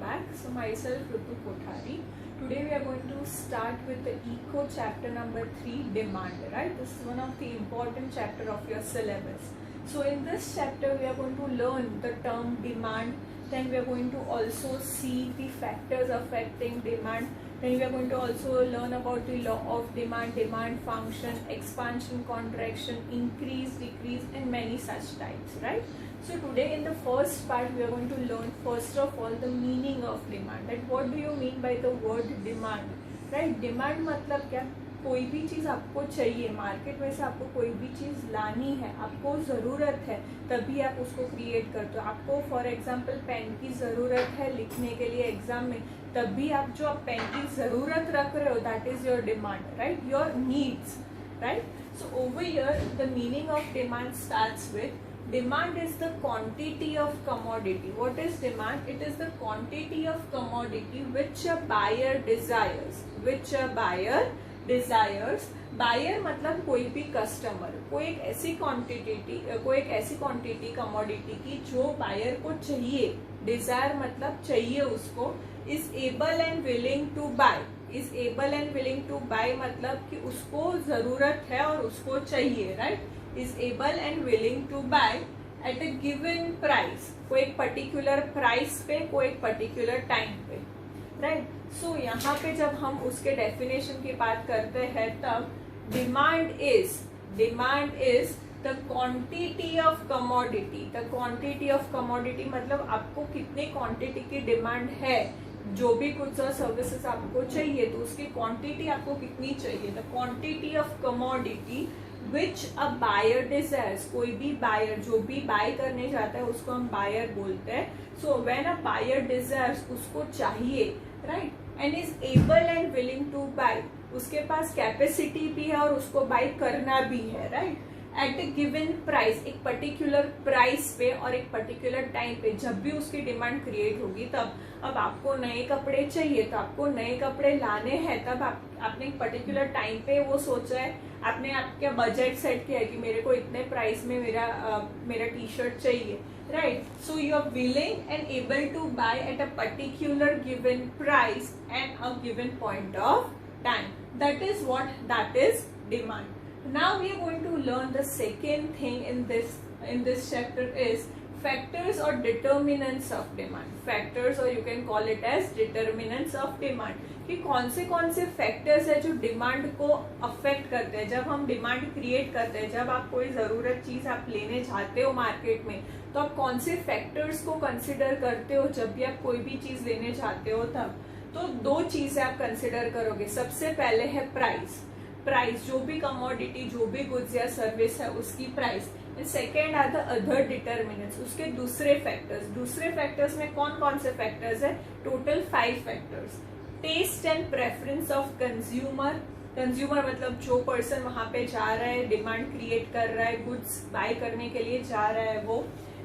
back. So myself Ritu Kothari. Today we are going to start with the Eco chapter number 3, demand. Right, this is one of the important chapter of your syllabus. So in this chapter we are going to learn the term demand. Then we are going to also see the factors affecting demand. Then we are going to also learn about the law of demand, demand function, expansion, contraction, increase, decrease, and many such types, right? So today in the first part we are going to learn first of all the meaning of demand. That what do you mean by the word demand, right? Demand मतलब क्या? कोई भी चीज़ आपको चाहिए market में से, आपको कोई भी चीज़ लानी है, आपको ज़रूरत है, तभी आप उसको क्रिएट करते हो. आपको फॉर एग्जांपल पेन की ज़रूरत है लिखने के लिए एग्जाम में, तभी आप जो आप पेन की ज़रूरत रख रहे हो, that is your demand, right? Your needs, right? So over here the meaning of demand starts with demand is the quantity of commodity. What is demand? It is the quantity of commodity which a buyer desires. Which a buyer desires. Buyer मतलब कोई भी customer, कोई एक ऐसी quantity commodity की जो buyer को चाहिए. डिजायर मतलब चाहिए उसको. Is able and willing to buy. Is able and willing to buy मतलब कि उसको जरूरत है और उसको चाहिए, right? is able and willing to buy at a given price. कोई एक पर्टिकुलर प्राइस पे, कोई एक पर्टिकुलर टाइम पे, राइट? सो यहाँ पे जब हम उसके डेफिनेशन की बात करते हैं तब demand is the quantity of commodity. The quantity of commodity मतलब आपको कितने क्वांटिटी की डिमांड है. जो भी कुछ और सर्विसेज आपको चाहिए तो उसकी क्वांटिटी आपको कितनी चाहिए. The quantity of commodity which a buyer desires. कोई भी बायर जो भी बाय करने जाता है उसको हम बायर बोलते हैं. So when a buyer desires, उसको चाहिए, right? And is able and willing to buy. उसके पास कैपेसिटी भी है और उसको बाय करना भी है, राइट? एट ए गिवन प्राइस, एक पर्टिकुलर प्राइस पे और एक पर्टिकुलर टाइम पे. जब भी उसकी डिमांड क्रिएट होगी तब, अब आपको नए कपड़े चाहिए तो आपको नए कपड़े लाने हैं, तब आपने एक पर्टिकुलर टाइम पे वो सोचा है, आपने आपका बजट सेट किया है कि मेरे को इतने प्राइस में मेरा टी शर्ट चाहिए, right? So you are willing and able to buy at a particular given price and a given point of time. that is demand. Now we are going to learn the second thing in this chapter is factors or determinants of demand. Factors, or you can call it as determinants of demand. कि कौन से factors है जो demand को affect करते हैं. जब हम डिमांड क्रिएट करते हैं, जब आप कोई जरूरत चीज आप लेने जाते हो मार्केट में, तो आप कौन से फैक्टर्स को कंसिडर करते हो जब भी आप कोई भी चीज लेने जाते हो तब. तो दो चीजें आप कंसिडर करोगे. सबसे पहले है प्राइस. जो भी कमोडिटी, जो भी गुड्स या सर्विस है उसकी price. And second are the other determinants, उसके दूसरे फैक्टर्स में कौन से फैक्टर्स है? Total 5 factors. Taste and preference of consumer. Consumer मतलब जो पर्सन वहां पे जा रहा है, डिमांड क्रिएट कर रहा है, गुड्स बाय करने के लिए जा रहा है वो.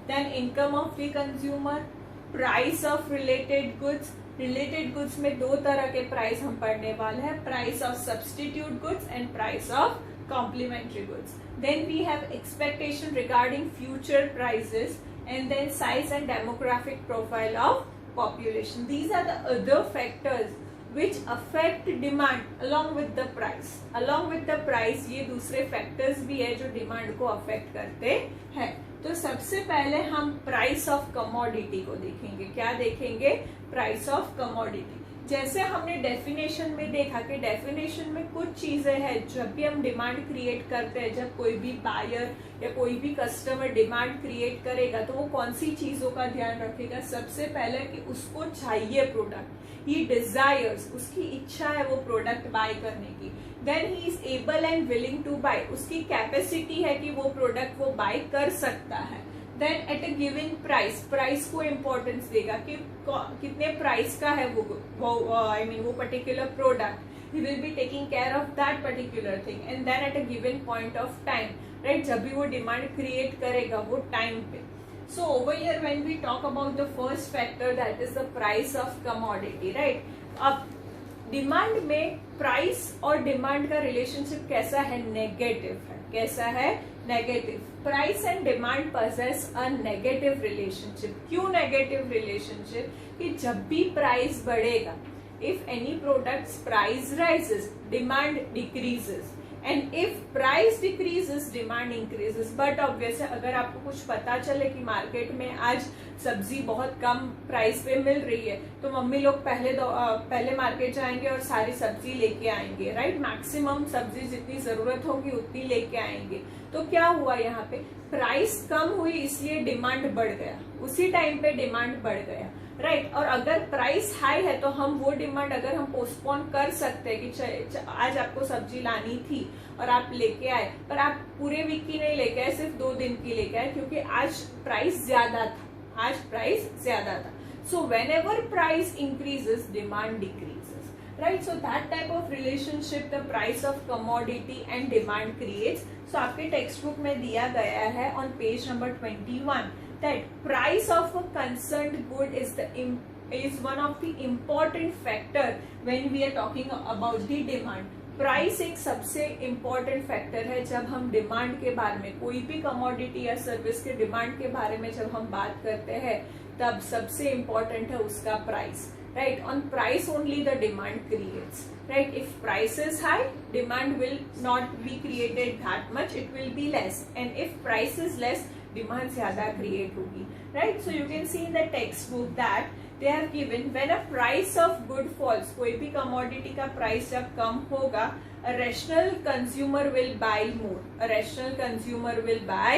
Then income of the consumer. Price of related goods. Related goods में दो तरह के प्राइस हम पढ़ने वाले हैं. Price of substitute goods and price of complementary goods. Then we have expectation regarding future prices and then size and demographic profile of population. These are the other factors which affect demand along with the price. Along with the price ये दूसरे factors भी है जो demand को affect करते हैं. तो सबसे पहले हम प्राइस ऑफ कमोडिटी को देखेंगे. क्या देखेंगे? Price of commodity. जैसे हमने डेफिनेशन में देखा कि डेफिनेशन में कुछ चीजें हैं जब भी हम डिमांड क्रिएट करते हैं, जब कोई भी बायर या कोई भी कस्टमर डिमांड क्रिएट करेगा तो वो कौन सी चीजों का ध्यान रखेगा? सबसे पहले कि उसको चाहिए प्रोडक्ट, ही डिजायर्स, उसकी इच्छा है वो प्रोडक्ट बाय करने की. Then he is able and willing to buy, उसकी कैपेसिटी है कि वो प्रोडक्ट वो बाय कर सकता है. Then at a given price को इम्पोर्टेंस देगा कि कितने प्राइस का है वो particular product. He will be taking care of that particular thing. And then at a given point of time, right? जब भी वो डिमांड क्रिएट करेगा वो टाइम पे. So over here when we talk about the first factor, that is the price of commodity, right? अब demand में price और demand का रिलेशनशिप कैसा है? नेगेटिव है. कैसा है? Negative, price and demand possess a negative relationship. क्यों नेगेटिव रिलेशनशिप? कि जब भी प्राइस बढ़ेगा, if any products price rises, demand decreases, and if price decreases, demand increases. But obviously अगर आपको कुछ पता चले कि मार्केट में आज सब्जी बहुत कम प्राइस पे मिल रही है, तो मम्मी लोग पहले मार्केट जाएंगे और सारी सब्जी लेके आएंगे, राइट। मैक्सिमम सब्जी जितनी जरूरत होगी उतनी लेके आएंगे। तो क्या हुआ यहाँ पे, प्राइस कम हुई इसलिए डिमांड बढ़ गया, उसी टाइम पे डिमांड बढ़ गया, राइट। और अगर प्राइस हाई है तो हम वो डिमांड अगर हम पोस्टपोन कर सकते हैं कि आज आपको सब्जी लानी थी और आप लेके आए, पर आप पूरे वीक की नहीं लेके आए, सिर्फ 2 दिन की लेके आए, क्योंकि आज प्राइस ज्यादा था, आज प्राइस ज्यादा था। So whenever price increases, demand decreases, right. So that type of relationship the price of commodity and demand creates. सो आपके टेक्स्ट बुक में दिया गया है on page number 21 that price of a concerned good is one of the important factor when we are talking about the demand. Price एक सबसे important factor है जब हम डिमांड के बारे में, कोई भी कमोडिटी या सर्विस के डिमांड के बारे में जब हम बात करते हैं, तब सबसे इम्पोर्टेंट है उसका price, right. On price only the demand creates, right? If price is high, demand will not be created that much, it will be less, and if price is less, demand ज्यादा create होगी, right? So you can see in the textbook that they have given when a price of good falls, कोई भी commodity का price जब कम होगा, a rational consumer will buy more, a rational consumer will buy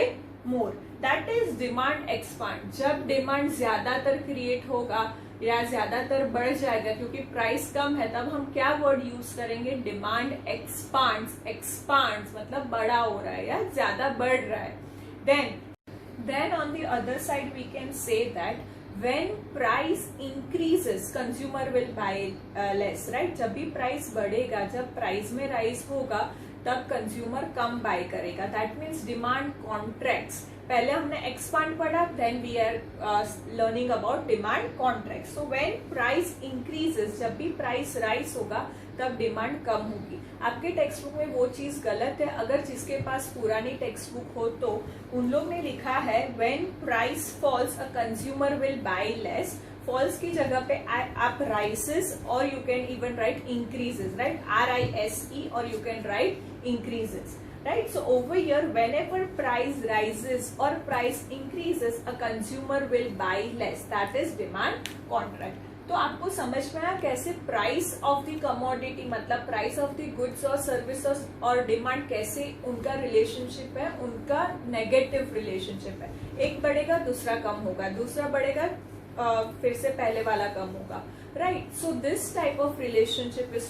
more, that is demand expand। जब demand ज्यादातर create होगा या ज्यादातर बढ़ जाएगा, क्योंकि प्राइस कम है, तब हम क्या वर्ड यूज करेंगे, डिमांड एक्सपांड्स। एक्सपांड्स मतलब बड़ा हो रहा है या ज्यादा बढ़ रहा है। then on the other side we can say that when price increases, consumer will buy less, right? जब भी प्राइस बढ़ेगा, जब प्राइस में राइज होगा, तब कंज्यूमर कम बाय करेगा, दैट मीन्स डिमांड कॉन्ट्रैक्ट्स। पहले हमने एक्सपांड पढ़ा, then we are learning about demand contract. So when price increases, जब भी प्राइस राइज होगा तब डिमांड कम होगी। आपके टेक्स्ट बुक में वो चीज गलत है, अगर जिसके पास पुरानी टेक्स्ट बुक हो तो उन लोग ने लिखा है when price falls a consumer will buy less. Falls की जगह पे आप राइसेस और you can even write increases, right, RISE, और you can write increases, right? So over here, whenever price rises or price increases, a consumer will buy less, that is demand contract। तो आपको समझ में आया कैसे price of the commodity मतलब price of the goods और services और demand कैसे उनका रिलेशनशिप है, उनका नेगेटिव रिलेशनशिप है। एक बढ़ेगा दूसरा कम होगा, दूसरा बढ़ेगा फिर से पहले वाला कम होगा, right? So this type of relationship is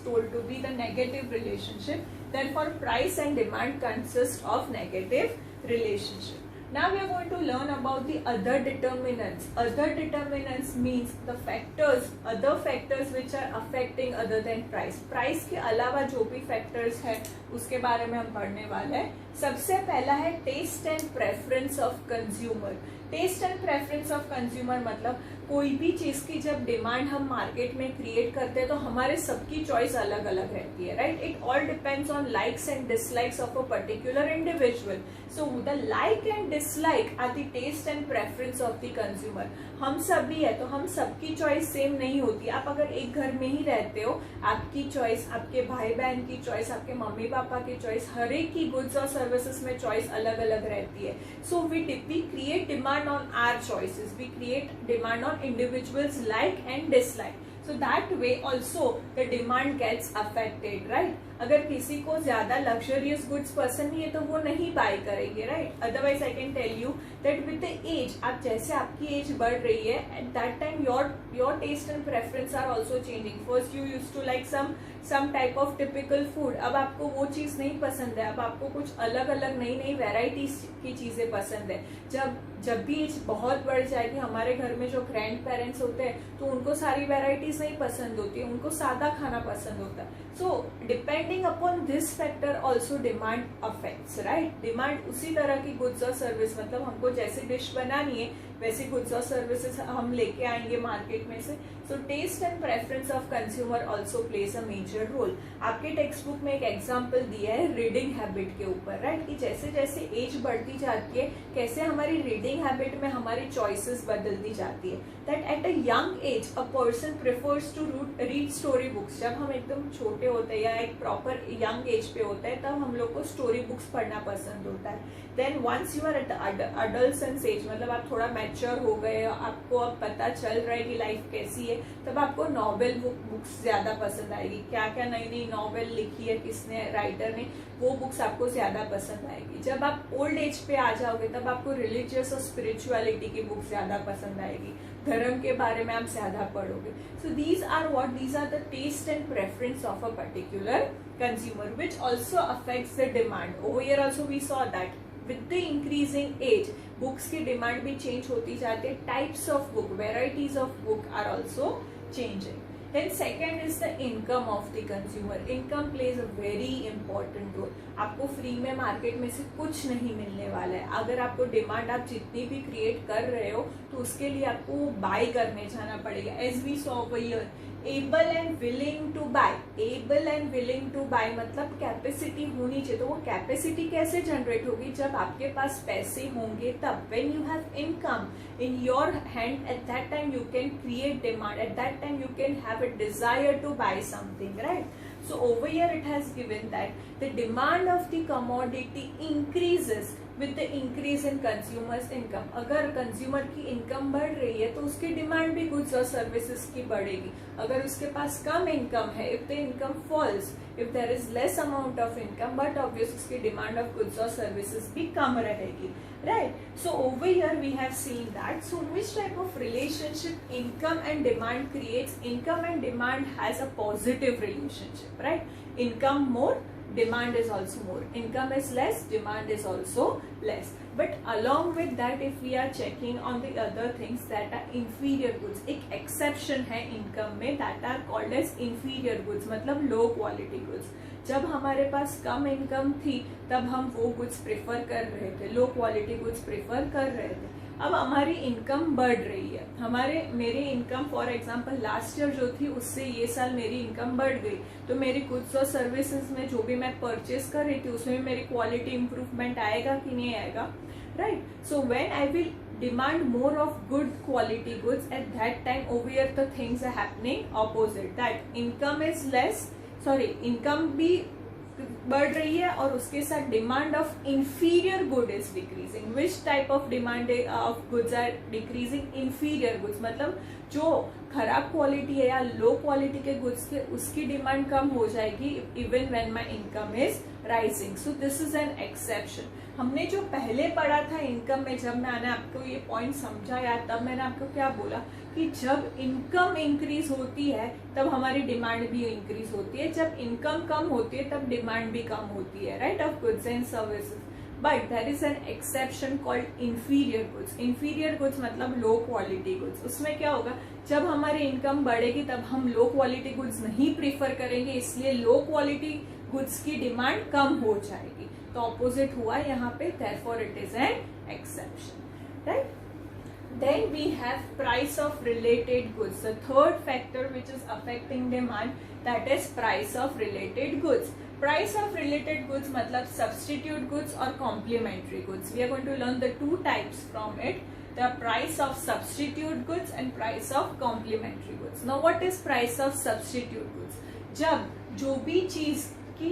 told to be the negative relationship. Therefore, price and demand consist of negative relationship. Now we are going to learn about the other determinants. Other determinants means the factors, other factors which are affecting other than price. Price के अलावा जो भी factors है उसके बारे में हम पढ़ने वाले हैं। सबसे पहला है taste and preference of consumer। Taste and preference of consumer मतलब कोई भी चीज की जब डिमांड हम मार्केट में क्रिएट करते हैं तो हमारे सबकी चॉइस अलग अलग रहती है, right. It all depends on likes and dislikes of a particular individual. So the like and dislike are the taste and preference of the consumer. हम सभी है तो हम सबकी चॉइस सेम नहीं होती। आप अगर एक घर में ही रहते हो, आपकी चॉइस, आपके भाई बहन की चॉइस, आपके मम्मी पापा की चॉइस, हर एक की गुड्स और सर्विसेज में चॉइस अलग अलग रहती है। So we create demand on our choices, we create demand on individuals like and dislike, so that way also the demand gets affected, right? अगर किसी को ज्यादा लग्जरियस गुड्स पसंद नहीं है तो वो नहीं बाय करेंगे, right. Otherwise I can tell you that with the age, आप जैसे आपकी एज बढ़ रही है, at that time your taste and preference are also changing. First you use to like some type of typical food, अब आपको वो चीज नहीं पसंद है, अब आपको कुछ अलग अलग नई नई वेराइटीज की चीजें पसंद है। जब भी एज बहुत बढ़ जाएगी, हमारे घर में जो ग्रैंड पेरेंट्स होते हैं तो उनको सारी वेराइटीज नहीं पसंद होती, उनको सादा खाना पसंद होता है। So depending upon this factor also demand affects, right. Demand उसी तरह की गुड्स और सर्विस, मतलब हमको जैसी डिश बनानी है वैसी गुड्स और सर्विसेज हम लेके आएंगे मार्केट में से। So taste and preference of consumer also plays a major role. आपके टेक्स्ट बुक में एक एग्जाम्पल दिया है रीडिंग हैबिट के ऊपर, राइट, कि जैसे जैसे एज बढ़ती जाती है कैसे हमारी रीडिंग हैबिट में हमारी चॉइसेस बदलती जाती है. That at a young age a person prefers to read story books. जब हम एकदम छोटे होते हैं या एक प्रॉपर यंग एज पे होते हैं तब हम लोग को स्टोरी बुक्स पढ़ना पसंद होता है. Then once you are at adult age, मतलब आप थोड़ा मैच्योर हो गए, आपको अब पता चल रहा है कि लाइफ कैसी है, तब आपको नॉवेल बुक्स ज्यादा पसंद आएगी. क्या क्या नई नई नॉवेल लिखी है किसने, राइटर ने, वो बुक्स आपको ज्यादा पसंद आएगी. जब आप ओल्ड एज पे आ जाओगे तब आपको रिलीजियस और स्पिरिचुअलिटी की बुक्स ज्यादा पसंद आएगी, धर्म के बारे में आप ज्यादा पढ़ोगे. So these are the taste and preference of a particular consumer which also affects the demand. Over here also we saw that with the increasing age books की डिमांड भी चेंज होती जाती है. Types of book, varieties of book are also changing. Then second is the income of the consumer. Income plays a very important role. आपको free में market में से कुछ नहीं मिलने वाला है. अगर आपको डिमांड आप जितनी भी क्रिएट कर रहे हो तो उसके लिए आपको बाय करने जाना पड़ेगा. As we saw over here, able and willing to buy. Able and willing to buy मतलब कैपेसिटी होनी चाहिए. तो वो कैपेसिटी कैसे जनरेट होगी? जब आपके पास पैसे होंगे तब. When you have income in your hand, at that time you can create demand, at that time you can have a desire to buy something, right? So over here it has given that the demand of the commodity increases with the increase in consumers income. अगर consumer की income बढ़ रही है तो उसकी demand भी goods और services की बढ़ेगी. अगर उसके पास कम इनकम है, if the income falls, if there is less amount of income, but obviously उसकी डिमांड ऑफ गुड्स और सर्विसेज भी कम रहेगी, right? So over here we have seen that. So which type of relationship income and demand creates? Income and demand has a positive relationship, right? Income more, demand is also more. Income is less, demand is also less. But along with that, if we are checking on the other things that are inferior goods, एक exception है income में, that are called as inferior goods, मतलब low quality goods. जब हमारे पास कम income थी तब हम वो गुड्स प्रेफर कर रहे थे, लो क्वालिटी गुड्स प्रेफर कर रहे थे. अब हमारी इनकम बढ़ रही है, मेरी income for example last year जो थी उससे ये साल मेरी इनकम बढ़ गई, तो मेरी गुड्स और सर्विसेज में जो भी मैं परचेस कर रही थी उसमें मेरी क्वालिटी इंप्रूवमेंट आएगा कि नहीं आएगा, right? So when I will demand more of good quality goods, at that time over here the things are happening opposite, that income is less, income भी बढ़ रही है और उसके साथ demand of inferior good is decreasing. Which type of demand of goods are decreasing? Inferior goods, मतलब जो खराब क्वालिटी है या लो क्वालिटी के गुड्स थे उसकी डिमांड कम हो जाएगी even when my income is rising. So this is an exception. हमने जो पहले पढ़ा था इनकम में, जब मैंने आपको ये पॉइंट समझाया तब मैंने आपको क्या बोला कि जब इनकम इंक्रीज होती है तब हमारी डिमांड भी इंक्रीज होती है, जब इनकम कम होती है तब डिमांड भी कम होती है, right, of goods and services. But there is an exception called inferior goods. Inferior goods मतलब लो क्वालिटी गुड्स. उसमें क्या होगा, जब हमारी इनकम बढ़ेगी तब हम लो क्वालिटी गुड्स नहीं प्रीफर करेंगे, इसलिए लो क्वालिटी गुड्स की डिमांड कम हो जाएगी. तो ऑपोजिट हुआ यहाँ पे, therefore it is an exception, right? Then we have price of related goods. The third factor which is affecting demand, that is price of related goods. Price of related goods मतलब substitute goods or complementary goods. We are going to learn the two types from it. The price of substitute goods and price of complementary goods. Now what is price of substitute goods? जब जो भी चीज कि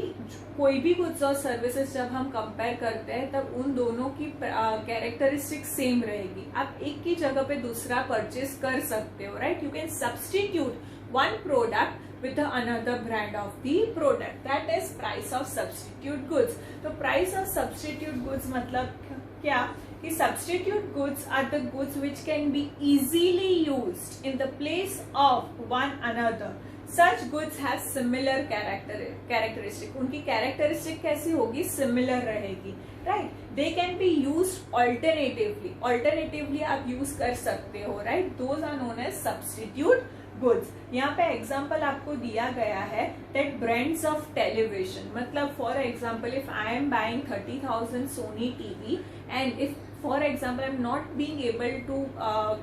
कोई भी goods और services जब हम कंपेयर करते हैं तब उन दोनों की कैरेक्टरिस्टिक सेम रहेगी. आप एक की जगह पे दूसरा परचेज कर सकते हो, right? You can substitute one product with another brand of the product. That is price of substitute goods. तो प्राइस ऑफ सब्सटीट्यूट गुड्स मतलब क्या कि substitute goods are the goods which can be easily used in the place of one another. Such goods have similar characteristic. उनकी characteristic कैसी होगी? Similar रहेगी, right? They can be used alternatively. Alternatively आप use कर सकते हो, right? Those are known as substitute goods. यहाँ पे एग्जाम्पल आपको दिया गया है दैट ब्रांड्स ऑफ टेलीविजन, मतलब for example if I am buying 30,000 Sony TV and if For example, I'm not being able to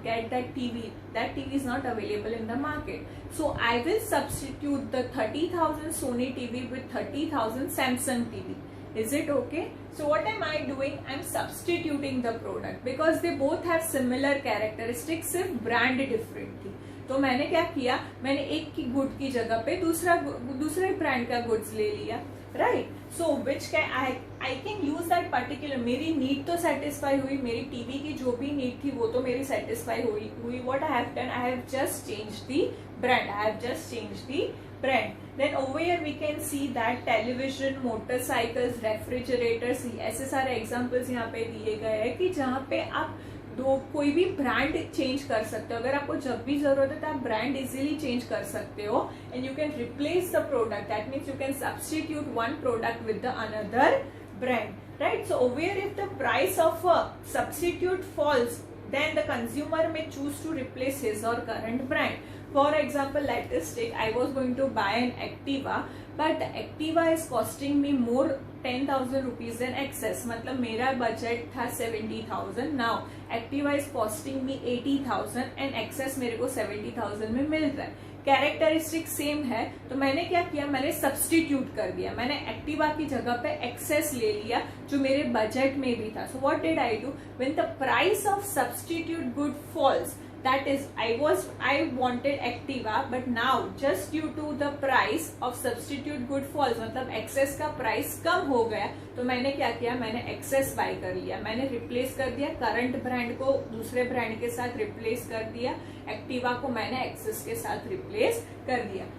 get that TV. That TV is not available in the market. So I will substitute the 30,000 Sony TV with 30,000 Samsung TV. Is it okay? So what am I doing? I'm substituting the product because they both have similar characteristics, सिर्फ brand different थी. तो मैंने क्या किया, मैंने एक की good की जगह पे दूसरे ब्रांड का गुड्स ले लिया, right. So which can I can use that particular. मेरी नीड तो सेटिस्फाई हुई, मेरी टीवी की जो भी नीड थी वो तो मेरी सेटिस्फाई हुई. What I have done, I have just change the brand. I have just change the brand. Then over here we can see that television, motorcycles, refrigerators, ऐसे सारे एग्जाम्पल्स यहाँ पे दिए गए हैं कि जहाँ पे आप कोई भी ब्रांड चेंज कर सकते हो. अगर आपको जब भी जरूरत है तो आप ब्रांड इजीली चेंज कर सकते हो and you can replace the product. That means you can substitute one product with the another brand, right. So over here if the price of a substitute falls, then the consumer may choose to replace his or current brand. For example, let us take, I was going to buy an Activa, but the Activa is costing me more 10,000 rupees than excess. मतलब मेरा budget था 70,000. Now Activa is costing me 80,000 and excess मेरे को 70,000 में मिल रहा है. Characteristic same है, तो मैंने क्या किया, मैंने सब्स्टिट्यूट कर दिया. मैंने एक्टिवा की जगह पे एक्सेस ले लिया जो मेरे बजट में भी था. So what did I do, when the price of substitute good falls, that is I wanted Activa, but now just due to the price of substitute good falls, मतलब excess का price कम हो गया, तो मैंने क्या किया, मैंने excess buy कर लिया. मैंने replace कर दिया current brand को दूसरे brand के साथ replace कर दिया. Activa को मैंने excess के साथ replace कर दिया.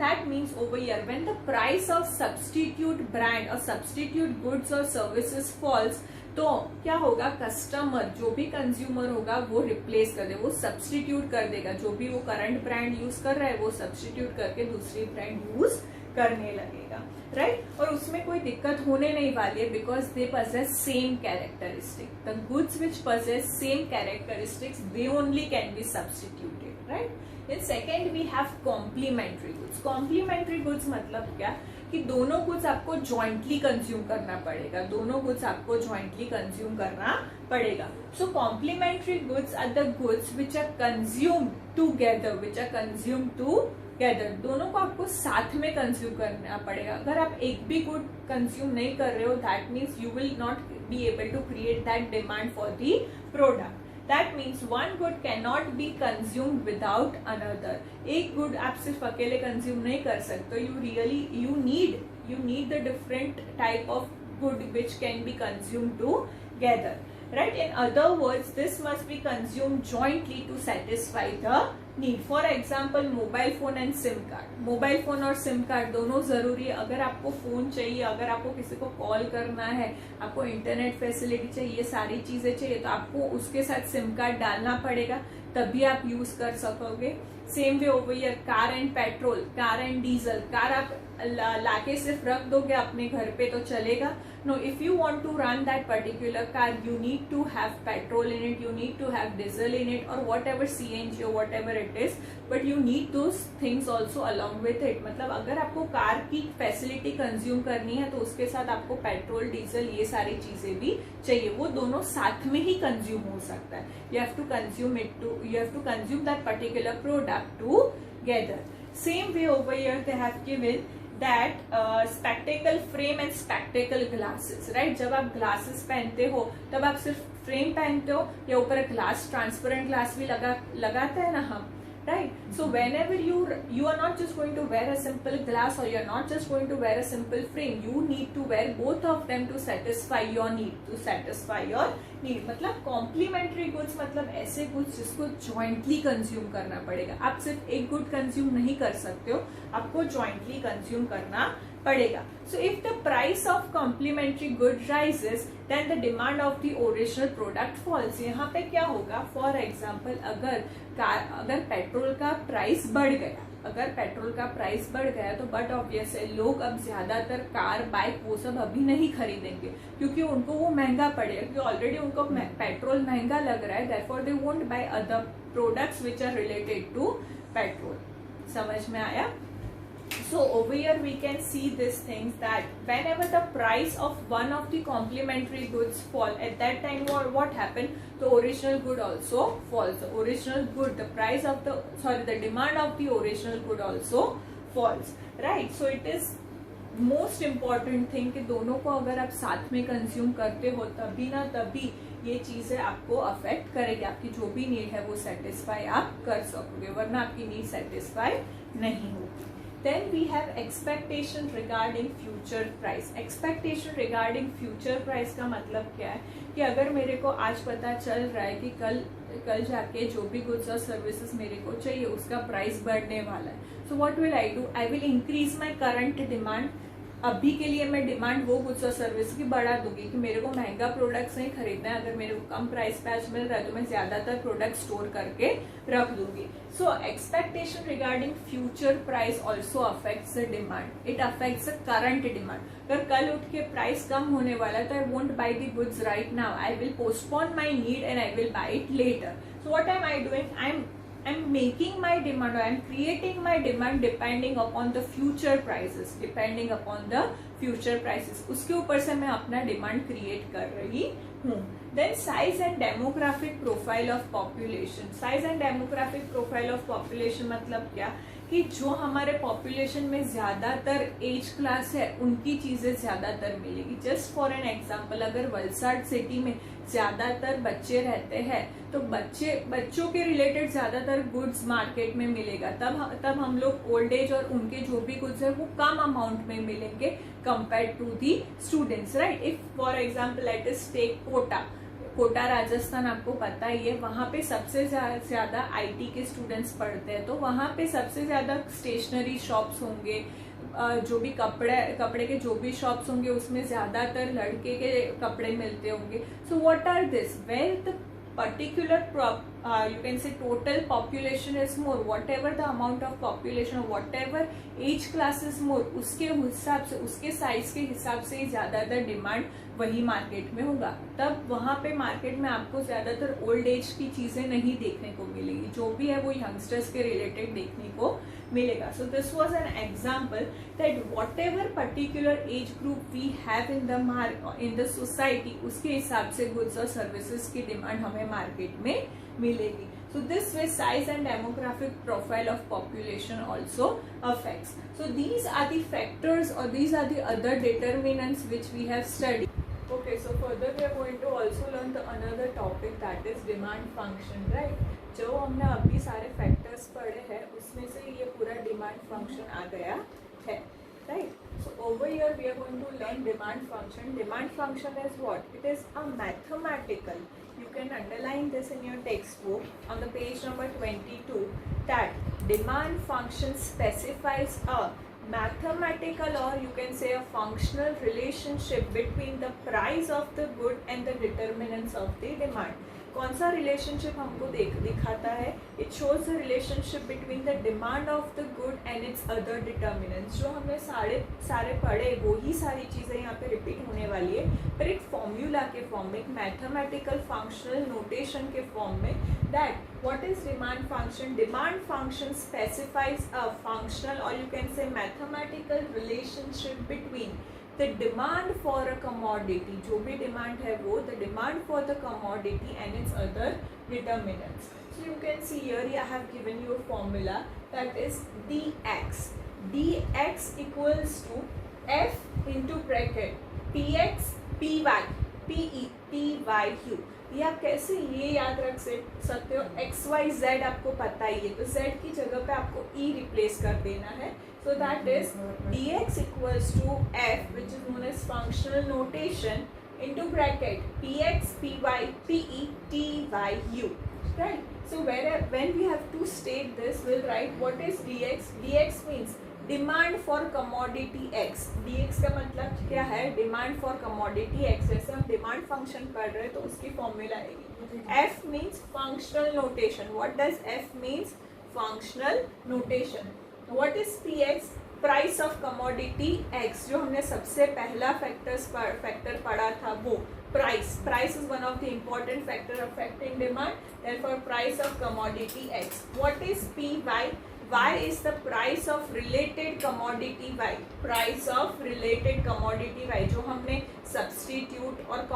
That means over here when the price of substitute brand or substitute goods or services falls, तो क्या होगा, कस्टमर जो भी कंज्यूमर होगा वो रिप्लेस कर दे, वो सब्स्टिट्यूट कर देगा. जो भी वो करंट ब्रांड यूज कर रहा है वो सब्स्टिट्यूट करके दूसरी ब्रांड यूज करने लगेगा, राइट. और उसमें कोई दिक्कत होने नहीं वाली है because they possess same characteristic. The goods which possess same characteristics they only can be substituted, right. In second we have complementary goods. Complementary goods मतलब क्या कि दोनों गुड्स आपको ज्वाइंटली कंज्यूम करना पड़ेगा. दोनों गुड्स आपको ज्वाइंटली कंज्यूम करना पड़ेगा. So complementary goods are the goods which are consumed together, दोनों को आपको साथ में कंज्यूम करना पड़ेगा. अगर आप एक भी गुड कंज्यूम नहीं कर रहे हो, that means you will not be able to create that demand for the product. That means one good cannot be consumed without another. एक good आप सिर्फ अकेले consume नहीं कर सकते. You need the different type of good which can be consumed together, right? In other words, this must be consumed jointly to satisfy the need. For example, mobile phone and SIM card. Mobile phone और SIM card दोनों जरूरी है. अगर आपको phone चाहिए, अगर आपको किसी को कॉल करना है, आपको इंटरनेट फैसिलिटी चाहिए, ये सारी चीजें चाहिए, तो आपको उसके साथ सिम कार्ड डालना पड़ेगा, तभी आप यूज कर सकोगे. Same way over here, car and petrol, car and diesel. Car आप लाके सिर्फ रख दोगे अपने घर पे तो चलेगा. No, if you want to run that particular car, you need to have petrol in it, you need to have diesel in it, or whatever CNG or whatever it is, but you need those things also along with it. मतलब अगर आपको car की facility consume करनी है तो उसके साथ आपको पेट्रोल, डीजल, ये सारी चीजें भी चाहिए. वो दोनों साथ में ही कंज्यूम हो सकता है. you have to consume that particular product together. Same way over here they have given that spectacle frame and spectacle glasses, right? जब आप glasses पहनते हो तब आप सिर्फ फ्रेम पहनते हो या ऊपर ग्लास, ट्रांसपेरेंट ग्लास भी लगाते हैं ना हम, right? So whenever you are not just going to wear a simple glass or you are not just going to wear a simple frame, you need to wear both of them to satisfy your need. मतलब complementary goods मतलब ऐसे goods जिसको jointly consume करना पड़ेगा. आप सिर्फ एक good consume नहीं कर सकते हो, आपको ज्वाइंटली कंज्यूम करना पड़ेगा. So if the price of complementary good rises, then the demand of the original product falls. यहाँ पे क्या होगा, फॉर एग्जाम्पल अगर पेट्रोल का प्राइस बढ़ गया, तो बट ऑब्वियस है लोग अब ज्यादातर कार, बाइक वो सब अभी नहीं खरीदेंगे क्योंकि उनको वो महंगा पड़ेगा, क्योंकि ऑलरेडी उनको पेट्रोल महंगा लग रहा है. Therefore they won't buy other products which are related to petrol. समझ में आया? So over here we can see these things that whenever the price of one of the complementary goods fall, at that time what happened? The original good also falls. The original good, the price of the demand of the original good also falls, right? So it is most important thing कि दोनों को अगर आप साथ में consume करते हो तभी ये चीजें आपको अफेक्ट करेगी, आपकी जो भी नीड है वो सेटिस्फाई आप कर सकोगे, वरना आपकी नीड सेटिस्फाई नहीं होगी। Then we have expectation regarding future price. Expectation regarding future price का मतलब क्या है कि अगर मेरे को आज पता चल रहा है कि कल जाके जो भी गुड्स और सर्विसेज मेरे को चाहिए उसका प्राइस बढ़ने वाला है, so what will I do? I will increase my current demand. अभी के लिए मैं डिमांड वो गुड्स और सर्विस की बढ़ा दूंगी कि मेरे को महंगा प्रोडक्ट्स नहीं खरीदना है, अगर मेरे को कम प्राइस पे आज मिल रहा है तो मैं ज्यादातर प्रोडक्ट स्टोर करके रख दूंगी। So expectation regarding future price also affects the demand, it affects the current demand. अगर कल उठ के प्राइस कम होने वाला तो I won't by the goods right now, I will postpone my need and I will buy it later. So what am I doing? I'm making my demand, or I'm creating my demand depending upon the future prices, depending upon the future prices, उसके ऊपर से मैं अपना demand create कर रही हूँ। Then size and demographic profile of population. Size and demographic profile of population मतलब क्या कि जो हमारे पॉपुलेशन में ज्यादातर एज क्लास है उनकी चीजें ज्यादातर मिलेगी। जस्ट फॉर एन एग्जांपल, अगर वलसाड सिटी में ज्यादातर बच्चे रहते हैं तो बच्चों के रिलेटेड ज्यादातर गुड्स मार्केट में मिलेगा, तब हम लोग ओल्ड एज और उनके जो भी गुड्स है वो कम अमाउंट में मिलेंगे compare to the students, right? If for example let us take Kota Rajasthan, आपको पता ही है वहां पे सबसे ज्यादा आईटी के स्टूडेंट्स पढ़ते हैं, तो वहां पे सबसे ज्यादा स्टेशनरी शॉप्स होंगे, जो भी कपड़े के जो भी शॉप्स होंगे उसमें ज्यादातर लड़के के कपड़े मिलते होंगे। So what are this? Where the particular you can say total population is more, whatever the amount of population or whatever age class is more, उसके हिसाब से, उसके साइज के हिसाब से ज्यादातर डिमांड वही मार्केट में होगा। तब वहां पे मार्केट में आपको ज्यादातर ओल्ड एज की चीजें नहीं देखने को मिलेगी, जो भी है वो यंगस्टर्स के रिलेटेड देखने को मिलेगा। So this was an example that whatever particular age group we have in the society, उसके हिसाब से गुड्स और सर्विसेज की डिमांड हमें मार्केट में मिलेगी। So this way size and demographic profile of population also affects. So these are the factors or these are the other determinants which we have studied. Okay, so further we are going to also learn the another topic that is demand function, right? जो हमने अभी सारे factors पढ़े हैं उसमें से ये पूरा डिमांड फंक्शन आ गया है, right? So over here we are going to learn demand function. Demand function is what? It is a mathematical, you can underline this in your textbook on the page number 22, that demand function specifies a mathematical or you can say a functional relationship between the price of the good and the determinants of the demand. कौन सा relationship हमको दिखाता है? It shows the relationship between the demand of the good and it's other determinants. जो हमने सारे पढ़े वो ही सारी चीज़ें यहाँ पे रिपीट होने वाली है, पर एक फॉर्मूला के फॉर्म में, एक मैथमेटिकल फंक्शनल नोटेशन के फॉर्म में। That what is demand function? Demand function specifies a functional और you can say mathematical relationship between the demand for a commodity, जो भी डिमांड है वो, the demand for the commodity and its other determinants. So you can see here I have given you a formula that is dx. dx equals to f into bracket px py pe pyu। ये आप कैसे ये याद रख सकते हो? X Y Z आपको पता ही है, तो जेड की जगह पे आपको ई रिप्लेस कर देना है। So that is dx equals to f, which is known as functional notation, into bracket px py pe tyu, right? So when we have to state this, we'll write what is dx. dx means demand for commodity x। dx का मतलब क्या है? Demand for commodity x। जैसे हम demand function पढ़ रहे हैं तो उसकी फॉर्मूला आएगी। f means functional notation. What does f means? Functional notation. What is px? Price of commodity x। जो हमने सबसे पहला फैक्टर पढ़ा था वो price is one of the important factor affecting demand, therefore price of commodity x. What is py? Y is the price of related commodity Y. Price of related commodity Y, जो हमने substitute और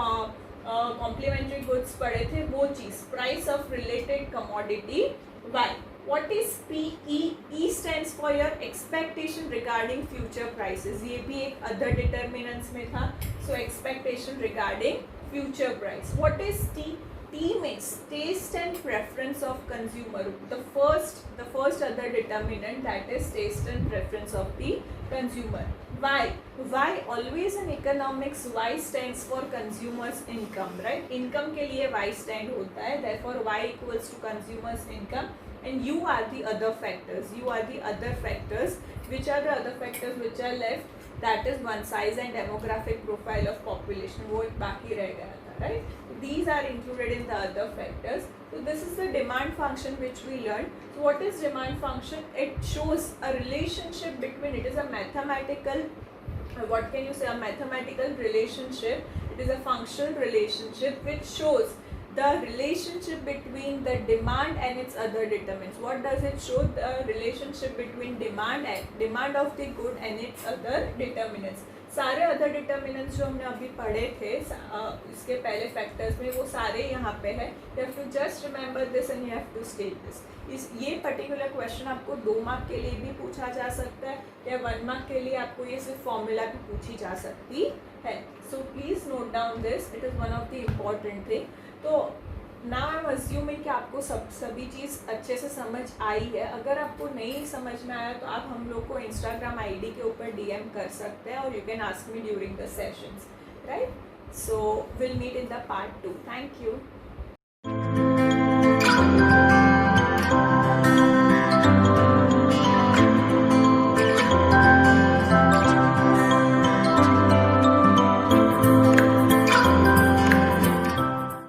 complementary goods पढ़े थे वो चीज, price of related commodity Y. What is PE? E stands for your expectation regarding future prices. ये भी एक other determinants में था. So expectation regarding future price. What is T? T means taste and preference of consumer. The first other determinant, that is taste and preference of the consumer. Y always in economics Y stands for consumers income, right? Income के लिए Y stand होता है. Therefore Y equals to consumers income. And you are the other factors. You are the other factors. Which are the other factors which are left? That is one, size and demographic profile of population. वो एक बाकी रह गया था, right? These are included in the other factors. So this is the demand function which we learned. So what is demand function? It shows a relationship between. It is a mathematical. What can you say? A mathematical relationship. It is a functional relationship which shows the relationship between the demand and its other determinants. What does it show? The relationship between demand of the good and its other determinants. सारे other determinants जो हमने अभी पढ़े थे इसके पहले factors में, वो सारे यहाँ पे है. You have to just remember this and you have to state this. ये particular question आपको 2 मार्क के लिए भी पूछा जा सकता है या 1 मार्क के लिए आपको ये सिर्फ फॉर्मूला भी पूछी जा सकती है. So please note down this. It is one of the important thing. तो नाउ आई एम अज्यूमिंग कि आपको सभी चीज़ अच्छे से समझ आई है. अगर आपको नहीं समझ में आया तो आप हम लोग को इंस्टाग्राम आईडी के ऊपर DM कर सकते हैं और you can ask me during the sessions, right? So will meet in the part 2. Thank you.